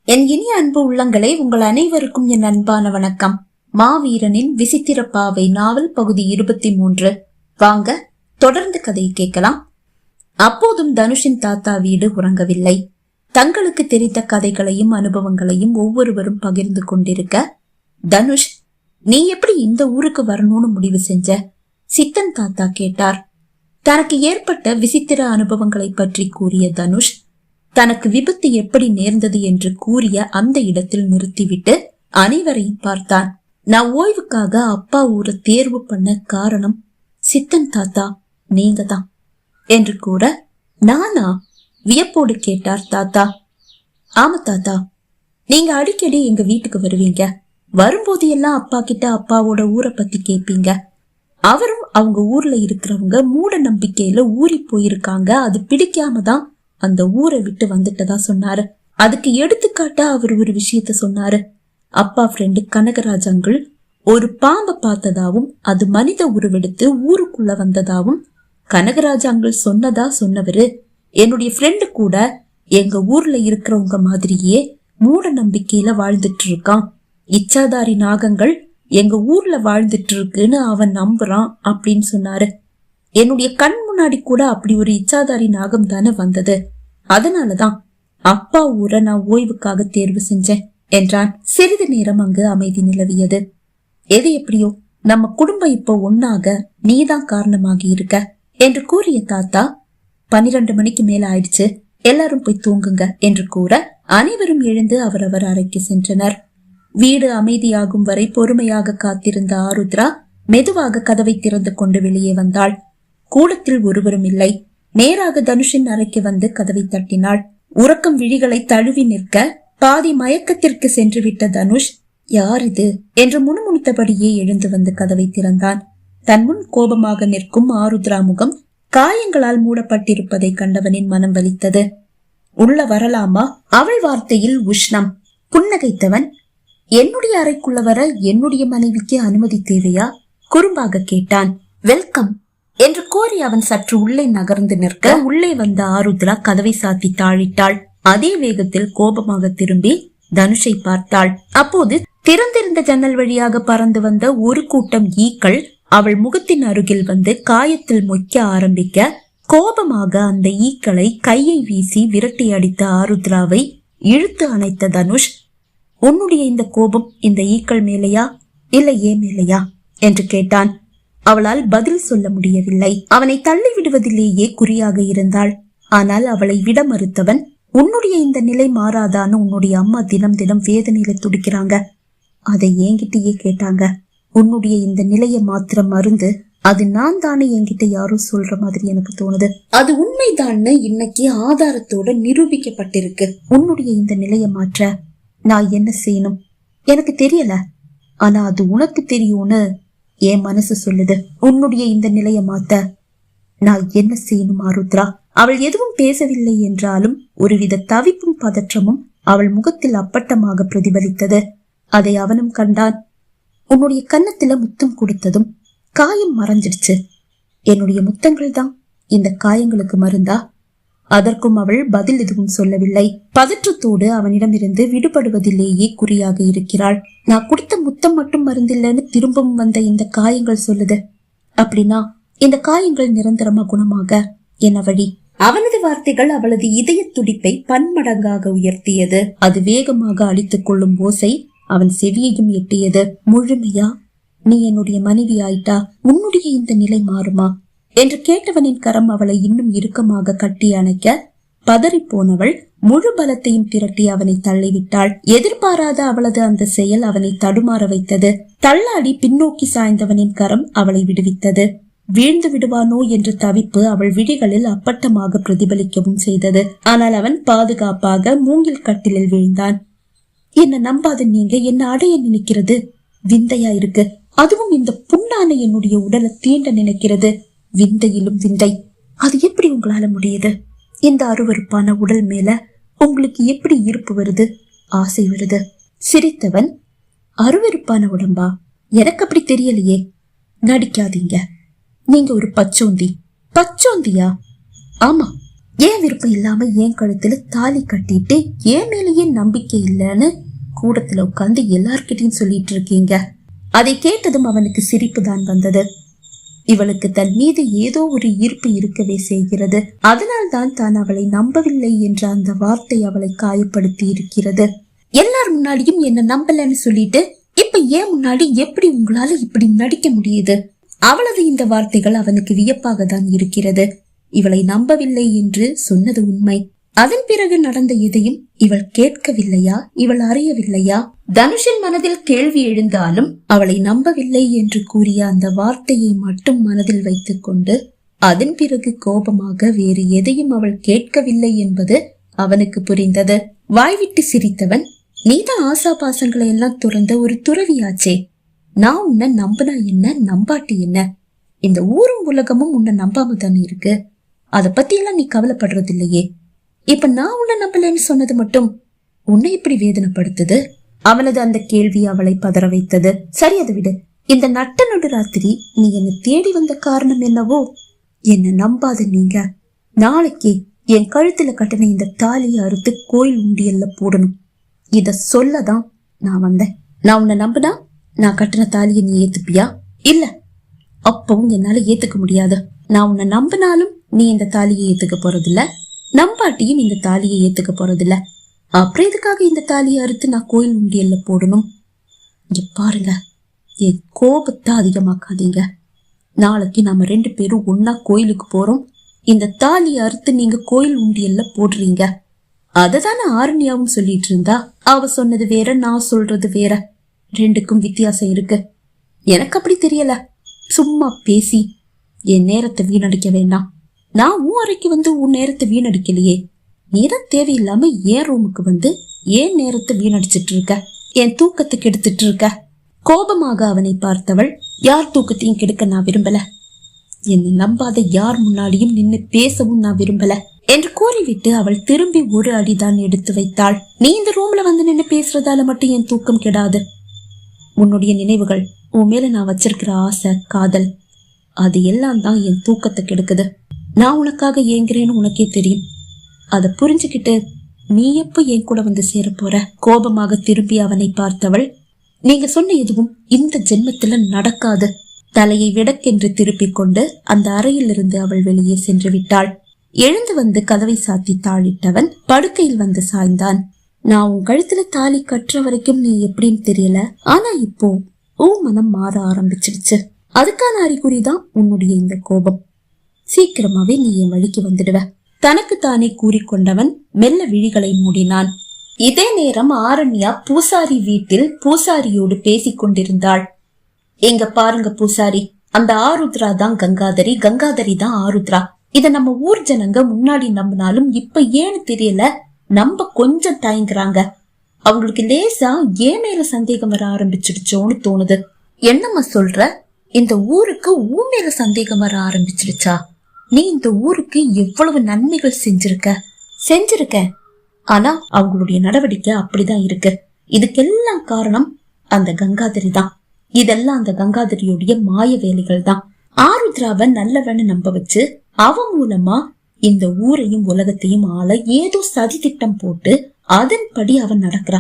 என் இனிய அன்பு உள்ளங்களே, உங்கள் அனைவருக்கும் என் அன்பான வணக்கம். மாவீரனின் விசித்திர பாவை நாவல் பகுதி 23. வாங்க தொடர்ந்து கதையை கேட்கலாம். அப்போதும் தனுஷின் தாத்தா வீடு உறங்கவில்லை. தங்களுக்கு தெரிந்த கதைகளையும் அனுபவங்களையும் ஒவ்வொருவரும் பகிர்ந்து கொண்டிருக்க, தனுஷ், நீ எப்படி இந்த ஊருக்கு வரணும்னு முடிவு செஞ்ச? சித்தன் தாத்தா கேட்டார். தனக்கு ஏற்பட்ட விசித்திர அனுபவங்களை பற்றி கூறிய தனுஷ், தனக்கு விபத்து எப்படி நேர்ந்தது என்று கூறிய அந்த இடத்தில் நிறுத்திவிட்டு அனைவரையும் பார்த்தான். நான் ஓய்வுக்காக அப்பா ஊரை தேர்வு பண்ண காரணம் சித்தன் தாத்தா நீங்க தான் என்று கூற, நானா? வியப்போடு கேட்டார் தாத்தா. ஆமா தாத்தா, நீங்க அடிக்கடி எங்க வீட்டுக்கு வருவீங்க. வரும்போது எல்லாம் அப்பா கிட்ட அப்பாவோட ஊரை பத்தி கேட்பீங்க. அவரும் அவங்க ஊர்ல இருக்கிறவங்க மூட நம்பிக்கையில ஊறி போயிருக்காங்க, அது பிடிக்காம தான் அந்த ஊரை விட்டு வந்துட்டதா சொன்னாரு. அதுக்கு எடுத்துக்காட்டா அவர் ஒரு விஷயத்த சொன்னாரு. அப்பா ஃப்ரெண்டு கனகராஜ் அங்கிள் ஒரு பாம்பை பார்த்ததாவும் அது மனித உருவெடுத்து ஊருக்குள்ள வந்ததாவும் கனகராஜ் அங்கிள் சொன்னதா சொன்னவரு. என்னுடைய ஃப்ரெண்டு கூட எங்க ஊர்ல இருக்கிறவங்க மாதிரியே மூட நம்பிக்கையில வாழ்ந்துட்டு இருக்கான். இச்சாதாரி நாகங்கள் எங்க ஊர்ல வாழ்ந்துட்டு இருக்குன்னு அவன் நம்புறான் அப்படின்னு சொன்னாரு. என்னுடைய கண் முன்னாடி கூட அப்படி ஒரு இச்சாதாரி நாகம் தானே வந்தது. அதனாலதான் அப்பா ஊரை நான் ஓய்வுக்காக தேர்வு செஞ்சேன் என்றான். சிறிது நேரம் அங்கு அமைதி நிலவியது. எது எப்படியோ நம்ம குடும்பம் இப்போ ஒன்னாக நீதான் காரணமாகி இருக்க என்று கூறிய தாத்தா, 12 மணிக்கு மேல ஆயிடுச்சு, எல்லாரும் போய் தூங்குங்க என்று கூற அனைவரும் எழுந்து அவரவர் அறைக்கு சென்றனர். வீடு அமைதியாகும் வரை பொறுமையாக காத்திருந்த ஆருத்ரா மெதுவாக கதவை திறந்து கொண்டு வெளியே வந்தாள். கூடத்தில் ஒருவரும் இல்லை. நேராக தனுஷின் அறைக்கு வந்து கதவை தட்டினாள். உறக்கம் விழிகளை தழுவி நிற்க பாதி மயக்கத்திற்கு சென்று விட்ட தனுஷ், யார் இது என்று முணுமுணுத்தபடியே எழுந்து வந்து கதவை திறந்தான். தன் முன் கோபமாக நிற்கும் ஆருத்ரா முகம் காயங்களால் மூடப்பட்டிருப்பதை கண்டவனின் மனம் வலித்தது. உள்ள வரலாமா? அவள் வார்த்தையில் உஷ்ணம். புன்னகைத்தவன், என்னுடைய அறைக்குள்ள வர என்னுடைய மனைவிக்கு அனுமதி தேவையா? குறும்பாக கேட்டான். வெல்கம் என்று கோரி அவன் சற்று உள்ளே நகர்ந்து நிற்க உள்ளே வந்த ஆருத்ரா கதவை சாத்தி தாழிட்டாள். அதே வேகத்தில் கோபமாக திரும்பி தனுஷை பார்த்தாள். அப்போது திறந்திருந்த ஜன்னல் வழியாக பறந்து வந்த ஒரு கூட்டம் ஈக்கள் அவள் முகத்தின் அருகில் வந்து காயத்தில் மொய்க்க ஆரம்பிக்க, கோபமாக அந்த ஈக்களை கையை வீசி விரட்டி அடித்த ஆருத்ராவை இழுத்து அணைத்த தனுஷ், உன்னுடைய இந்த கோபம் இந்த ஈக்கள் மேலையா இல்ல ஏன் மேலையா என்று கேட்டான். அவளால் பதில் சொல்ல முடியவில்லை. அவனை தள்ளி விடுவதிலேயே குறியாக இருந்தாள். ஆனால் அவளை விட மறுத்தவன், உன்னுடைய இந்த நிலை மாறாதான்னு உன்னுடைய அம்மா தினம் தினம் வேதனையில துடிக்கிறாங்க. அதை என்கிட்டயே கேட்டாங்க. உன்னுடைய இந்த நிலையை மாத்திரம் மருந்து அது நான் தானே என்கிட்ட யாரும் சொல்ற மாதிரி எனக்கு தோணுது. அது உண்மைதான்னு இன்னைக்கு ஆதாரத்தோட நிரூபிக்கப்பட்டிருக்கு. உன்னுடைய இந்த நிலையை மாற்ற நான் என்ன செய்யணும் எனக்கு தெரியல. ஆனா அது உனக்கு தெரியும்னு என் மனசு சொல்லுது. உன்னுடைய இந்த நிலையை மாத்த நான் என்ன செய்யணும் ஆருத்ரா? அவள் எதுவும் பேசவில்லை என்றாலும் ஒருவித தவிப்பும் பதற்றமும் அவள் முகத்தில் அப்பட்டமாக பிரதிபலித்தது. அதை அவனும் கண்டான். உன்னுடைய கன்னத்துல முத்தம் கொடுத்ததும் காயம் மறைஞ்சிடுச்சு. என்னுடைய முத்தங்கள் தான் இந்த காயங்களுக்கு மருந்தா? அதற்கும் அவள் பதில் எதுவும் சொல்லவில்லை. பதற்றத்தோடு அவனிடமிருந்து விடுபடுவதிலேயே குறியாக இருக்கிறாள். நான் கொடுத்த முத்தம் மட்டும் மருந்தில்லைன்னு திரும்பவும் வந்த இந்த காயங்கள் சொல்லுது. அப்படின்னா இந்த காயங்கள் நிரந்தரமா குணமாக என்ன வழி? அவனது வார்த்தைகள் அவளது இதய துடிப்பை பன்மடங்காக உயர்த்தியது. அது வேகமாக அழித்துக் கொள்ளும் ஓசை அவன் செவியையும் எட்டியது. முழுமையா நீ என்னுடைய மனைவி ஆயிட்டா உன்னுடைய இந்த நிலை மாறுமா என்று கேட்டவனின் கரம் அவளை இன்னும் இறுக்கமாக கட்டி அணைக்க, பதறி போனவள் முழு பலத்தையும் திரட்டி அவனை தள்ளிவிட்டாள். எதிர்பாராத அவளது அந்த செயல் அவனை தடுமாற வைத்தது. தள்ளாடி பின்னோக்கி சாய்ந்தவனின் கரம் அவளை விடுவித்தது. வீழ்ந்து விடுவானோ என்ற தவிப்பு அவள் விழிகளில் அப்பட்டமாக பிரதிபலிக்கவும் செய்தது. ஆனால் அவன் பாதுகாப்பாக மூங்கில் கட்டிலில் வீழ்ந்தான். என்ன நம்பாத நீங்க என்ன அடைய நினைக்கிறது விந்தையா இருக்கு. அதுவும் இந்த புண்ணான என்னுடைய உடலை தீண்ட நினைக்கிறது. விந்தையிலும் விந்தை. அது எப்படி உங்களால முடியுது? இந்த அருவருப்பான உடல் மேல உங்களுக்கு எப்படி ஈர்ப்பு வருது, ஆசை வருது? சிரித்தவன், அருவருப்பான உடம்பா? எனக்கு அப்படி தெரியலையே. நடிக்காதீங்க. நீங்க ஒரு பச்சோந்தி. பச்சோந்தியா? ஆமா, ஏன் விருப்பம் இல்லாம என் கழுத்துல தாலி கட்டிட்டு ஏன் மேலேயே நம்பிக்கை இல்லைன்னு கூடத்துல உட்கார்ந்து எல்லார்கிட்டையும் சொல்லிட்டு இருக்கீங்க. அதை கேட்டதும் அவனுக்கு சிரிப்பு தான் வந்தது. இவளுக்கு தன் மீது ஏதோ ஒரு ஈர்ப்பு இருக்கவே செய்கிறது. அதனால்தான் தான் அவளை நம்பவில்லை என்ற அந்த வார்த்தை அவளை காயப்படுத்தி இருக்கிறது. எல்லார் முன்னாடியும் என்ன நம்பலன்னு சொல்லிட்டு இப்ப ஏன் முன்னாடி எப்படி உங்களால இப்படி நடிக்க முடியுது? அவளது இந்த வார்த்தைகள் அவனுக்கு வியப்பாக தான் இருக்கிறது. இவளை நம்பவில்லை என்று சொன்னது உண்மை. அதன் பிறகு நடந்த எதையும் இவள் கேட்கவில்லையா, இவள் அறியவில்லையா? தனுஷின் மனதில் கேள்வி எழுந்தாலும் அவளை நம்பவில்லை என்று கூறிய அந்த வார்த்தையை மட்டும் மனதில் வைத்துக் கொண்டு அதன் பிறகு கோபமாக வேறு எதையும் அவள் கேட்கவில்லை என்பது அவனுக்கு புரிந்தது. வாய்விட்டு சிரித்தவன், நீதான் ஆசா பாசங்களை எல்லாம் துறந்த ஒரு துறவியாச்சே, நான் உன்னை நம்பினா என்ன நம்பாட்டி என்ன? இந்த ஊரும் உலகமும் உன்னை நம்பாம தானே இருக்கு. அத பத்தி எல்லாம் நீ கவலைப்படுறது இல்லையே. இப்ப நான் உன்னை நம்பலன்னு சொன்னது மட்டும் உன்னை இப்படி வேதனைப்படுத்துது. அவனது அந்த கேள்வி அவளை பதற வைத்தது. சரி, அதை விடு. இந்த நட்ட நடு ராத்திரி நீ என்னை தேடி வந்த காரணம் என்னவோ? என்ன நம்பாத நீங்க நாளைக்கு என் கழுத்துல கட்டின இந்த தாலியை அறுத்து கோயில் உண்டியல்ல போடணும். இத சொல்லதான் நான் வந்தேன். நான் உன்னை நம்பினா நான் கட்டின தாலியை நீ ஏத்துப்பியா? இல்ல, அப்பவும் என்னால ஏத்துக்க முடியாது. நான் உன்னை நம்பினாலும் நீ இந்த தாலியை ஏத்துக்க போறதில்ல, நம்பாட்டியும் இந்த தாலியை ஏத்துக்க போறதில்ல. அப்புறம் இதுக்காக இந்த தாலியை அறுத்து நான் கோயில் உண்டியல்ல போடணும்? இங்க பாருங்க, என் கோபத்தை அதிகமாக்காதீங்க. நாளைக்கு நாம 2 பேரும் ஒன்னா கோயிலுக்கு போறோம். இந்த தாலியை அறுத்து நீங்க கோயில் உண்டியல்ல போடுறீங்க. அததானே ஆரண்யாவும் சொல்லிட்டு இருந்தா. அவ சொன்னது வேற, நான் சொல்றது வேற. 2க்கும் வித்தியாசம் இருக்கு. எனக்கு அப்படி தெரியல. சும்மா பேசி என் நேரத்தை வீணடிக்க வேண்டாம். நான் உன் அறைக்கு வந்து உன் நேரத்தை வீணடிக்கலையே. நீதான் தேவையில்லாம என் ரூமுக்கு வந்து ஏன் நேரத்தை வீணடிச்சிட்டு இருக்க, என் தூக்கத்தை கெடுத்துட்டு இருக்க. கோபமாக அவனை பார்த்தவள், யார் தூக்கத்தையும் கெடுக்க நான் விரும்பல. என்னை நம்பாத யார் முன்னாடியும் நின்னு பேசவும் நான் விரும்பல என்று கூறிவிட்டு அவள் திரும்பி ஒரு அடிதான் எடுத்து வைத்தாள். நீ இந்த ரூம்ல வந்து நின்னு பேசுறதால மட்டும் என் தூக்கம் கெடாது. உன்னுடைய நினைவுகள், உன் மேல நான் வச்சிருக்கிற ஆசை, காதல், அது எல்லாம் தான் என் தூக்கத்தை கெடுக்குது. நான் உனக்காக ஏங்குறேன்னு உனக்கே தெரியும். அதை புரிஞ்சுக்கிட்டு நீ எப்ப என் கூட வந்து சேர போற? கோபமாக திரும்பி அவனை பார்த்தவள், நீங்க சொன்ன எதுவும் இந்த ஜென்மத்துல நடக்காது. தலையை விடக்கென்று திருப்பிக் கொண்டு அந்த அறையில் இருந்து அவள் வெளியே சென்று விட்டாள். எழுந்து வந்து கதவை சாத்தி தாளிட்டவன் படுக்கையில் வந்து சாய்ந்தான். நான் உன் கழுத்துல தாலி கட்டுற வரைக்கும் நீ எப்படின்னு தெரியல, ஆனா இப்போ உன் மனம் மாற ஆரம்பிச்சிடுச்சு. அதுக்கான அறிகுறிதான் உன்னுடைய இந்த கோபம். சீக்கிரமாவே நீ என் வழிக்கு வந்துடுவ. தனக்கு தானே கூறிக்கொண்டவன் மெல்ல விழிகளை மூடினான். இதே நேரம் ஆரண்யா பூசாரி வீட்டில் பூசாரியோடு பேசிக் கொண்டிருந்தாள். எங்க பாருங்க பூசாரி, அந்த ஆருத்ரா தான் கங்காதரி, கங்காதரி தான் ஆருத்ரா. இத நம்ம ஊர் ஜனங்க முன்னாடி நம்பினாலும் இப்ப ஏன்னு தெரியல நம்ப கொஞ்சம் தயங்குறாங்க. அவங்களுக்கு லேசா ஏன் மேல சந்தேகம் வர ஆரம்பிச்சிடுச்சோன்னு தோணுது. என்னம்மா சொல்ற? இந்த ஊருக்கு ஊர் மேல சந்தேகம் வர ஆரம்பிச்சிடுச்சா? நீ இந்த ஊருக்கு எவ்வளவு நன்மைகள் செஞ்சிருக்க. ஆனா அவங்களுடைய நடவடிக்கை அப்படிதான் இருக்கு. இதுக்கெல்லாம் காரணம் அந்த கங்காதரி தான். இதெல்லாம் அந்த கங்காதரியுடைய மாய வேலைகள் தான். ஆருத்ராவை நல்லவன்னு நம்ப வச்சு அவன் மூலமா இந்த ஊரையும் உலகத்தையும் ஆள ஏதோ சதி திட்டம் போட்டு அதன்படி அவன் நடக்கிறா.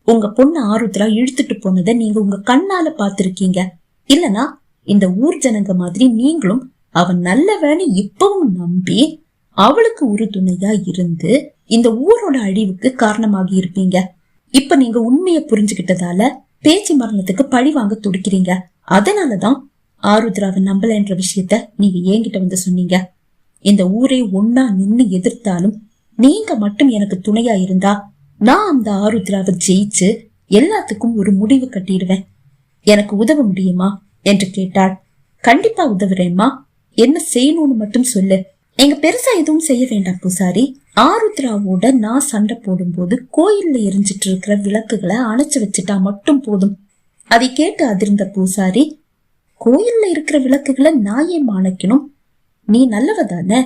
உங்க பொண்ணு ஆருத்ரா இழுத்துட்டு போனதை நீங்க உங்க கண்ணால பாத்திருக்கீங்க. இல்லனா இந்த ஊர் ஜனங்க மாதிரி நீங்களும் அவன் நல்லவன்னு இப்பவும் நம்பி அவளுக்கு ஒரு துணையா இருந்து இந்த ஊரோட அழிவுக்கு காரணமாகி இருப்பீங்க. இப்ப நீங்க உண்மையை புரிஞ்சுகிட்டதால பேச்சு மரணத்துக்கு பழி வாங்க துடிக்கிறீங்க. அதனாலதான் ஆருத்ராவை நம்பல என்ற விஷயத்த நீங்க என்கிட்ட வந்து சொன்னீங்க. இந்த ஊரே ஒன்னா நின்னு எதிர்த்தாலும் நீங்க மட்டும் எனக்கு துணையா இருந்தா நான் அந்த ஆருத்ராவை ஜெயிச்சு எல்லாத்துக்கும் ஒரு முடிவு கட்டிடுவேன். எனக்கு உதவ முடியுமா என்று கேட்டாள். கண்டிப்பா உதவுறேம்மா, என்ன செய்யணும்னு மட்டும் சொல்லு. எங்க பெருசா எதுவும் செய்ய வேண்டாம் பூசாரி. ஆருத்ராவோட நான் சண்டை போடும்போது கோயில்ல எரிஞ்சிட்டு இருக்கிற விளக்குகளை அணைச்சு வச்சுட்டா மட்டும் போதும். அதை கேட்டு அதிர்ந்த பூசாரி, கோயில்ல இருக்கிற விளக்குகளை நான் ஏன் அணைக்கணும்? நீ நல்லவதானே,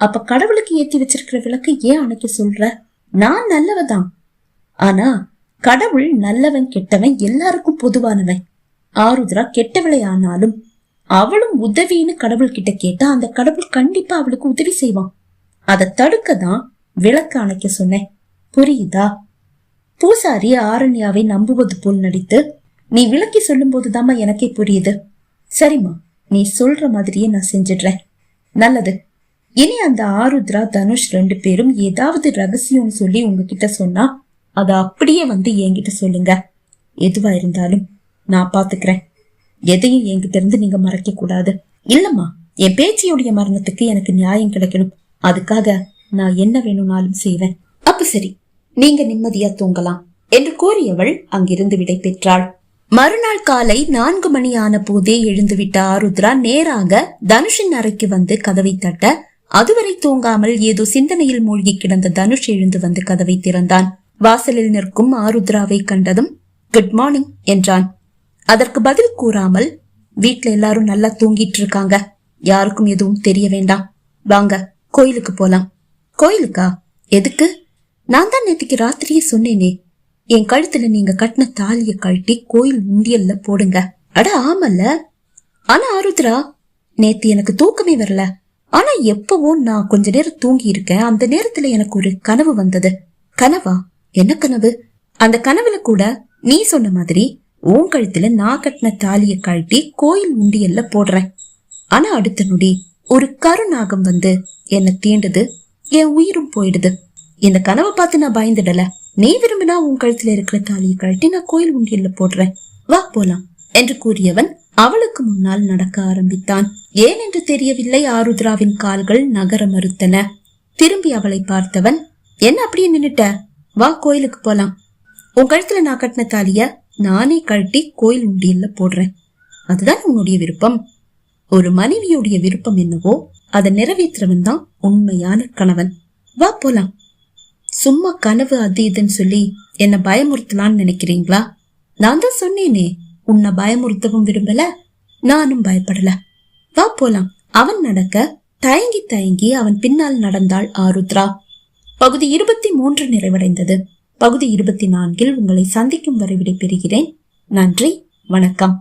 அப்ப கடவுளுக்கு ஏத்தி வச்சிருக்கிற விளக்கு ஏன் அணைக்க சொல்ற? நான் நல்லவதான், ஆனா கடவுள் நல்லவன் கெட்டவன் எல்லாருக்கும் பொதுவானவன். ஆருத்ரா கெட்டவளை ஆனாலும் அவளும் உதவின்னு கடவுள் கிட்ட கேட்டா அந்த கடவுள் கண்டிப்பா அவளுக்கு உதவி செய்வான். அதை தடுக்க தான் விளக்கு அணைக்க சொன்னேன். புரியுதா? பூசாரி ஆரண்யாவை நம்புவது போல் நடித்து, நீ விளக்கி சொல்லும் போதுதாம்மா எனக்கே புரியுது. சரிம்மா, நீ சொல்ற மாதிரியே நான் செஞ்சிடுறேன். நல்லது. இனி அந்த ஆருத்ரா தனுஷ் 2 பேரும் ஏதாவது ரகசியம் சொல்லி உங்ககிட்ட சொன்னா அத அப்படியே வந்து என்கிட்ட சொல்லுங்க. எதுவா இருந்தாலும் நான் பாத்துக்கிறேன். எதையும் என்கிட்ட இருந்து நீங்க மறைக்க கூடாது. இல்லம்மா, என் பேச்சியுடைய மரணத்துக்கு எனக்கு நியாயம் கிடைக்கணும். அதுக்காக நான் என்ன வேணும்னாலும் செய்வேன். அப்ப சரி, நீங்க நிம்மதியா தூங்கலாம் என்று கூறியவள் அங்கிருந்து விடை பெற்றாள். மறுநாள் காலை 4 மணி ஆன போதே எழுந்துவிட்ட ஆருத்ரா நேராக தனுஷின் அறைக்கு வந்து கதவை தட்ட, அதுவரை தூங்காமல் ஏதோ சிந்தனையில் மூழ்கி கிடந்த தனுஷ் எழுந்து வந்து கதவை திறந்தான். வாசலில் நிற்கும் ஆருத்ராவை கண்டதும் குட் மார்னிங் என்றான். அதற்கு பதில் கூறாமல், வீட்டுல எல்லாரும் நல்லா தூங்கிட்டு இருக்காங்க, யாருக்கும் எதுவும் தெரிய வேண்டாம், வாங்க கோயிலுக்கு போலாம். கோயிலுக்கா? எதுக்கு? நான் தான் நேற்றுக்கு ராத்திரியே சொன்னேனே, என் கழுத்துல நீங்க கட்டின தாலிய கழட்டி கோயில் உண்டியல்ல போடுங்க. அட ஆமல்ல. ஆனா ஆருத்ரா, நேத்து எனக்கு தூக்கமே வரல. ஆனா எப்பவோ நான் கொஞ்ச நேரம் தூங்கி இருக்கேன். அந்த நேரத்துல எனக்கு ஒரு கனவு வந்தது. கனவா? என்ன கனவு? அந்த கனவுல கூட நீ சொன்ன மாதிரி உன் கழுத்துல நான் கட்டின தாலிய கழட்டி கோயில் உண்டியல்ல போடுறேன். ஆனா அடுத்த நொடி ஒரு கருநாகம் வந்து என்ன தீண்டுது, என் உயிரும் போயிடுது. இந்த கனவை பார்த்து நான் பயந்துடல. நீ விரும்பினா உன் கழுத்துல இருக்கிற தாலியை கழட்டி நான் கோயில் உண்டியல்ல போடுறேன், வா போலாம் என்று கூறியவன் அவளுக்கு முன்னால் நடக்க ஆரம்பித்தான். ஏன் என்று தெரியவில்லை, ஆருத்ராவின் கால்கள் நகர மறுத்தன. திரும்பி அவளை பார்த்தவன், என்ன அப்படியே நின்னுட்ட, வா கோயிலுக்கு போலாம். உன் கழுத்துல நான் கட்டின தாலிய நானே கழட்டி கோயில் உண்டியல்ல போடுறேன். அதுதான் உன்னுடைய விருப்பம். ஒரு மனைவியுடைய விருப்பம் என்னவோ அதை நிறைவேற்றவன் தான் உண்மையான கணவன். வா போலாம். சும்மா கனவு அது இதுன்னு சொல்லி என்ன பயமுறுத்தலான்னு நினைக்கிறீங்களா? நான் தான் சொன்னேனே, உன்னை பயமுறுத்தவும் விரும்பல, நானும் பயப்படல. வா போலாம். அவன் நடக்க தயங்கி தயங்கி அவன் பின்னால் நடந்தாள் ஆருத்ரா. பகுதி 23 நிறைவடைந்தது. பகுதி 24 உங்களை சந்திக்கும் வரை விடை பெறுகிறேன். நன்றி, வணக்கம்.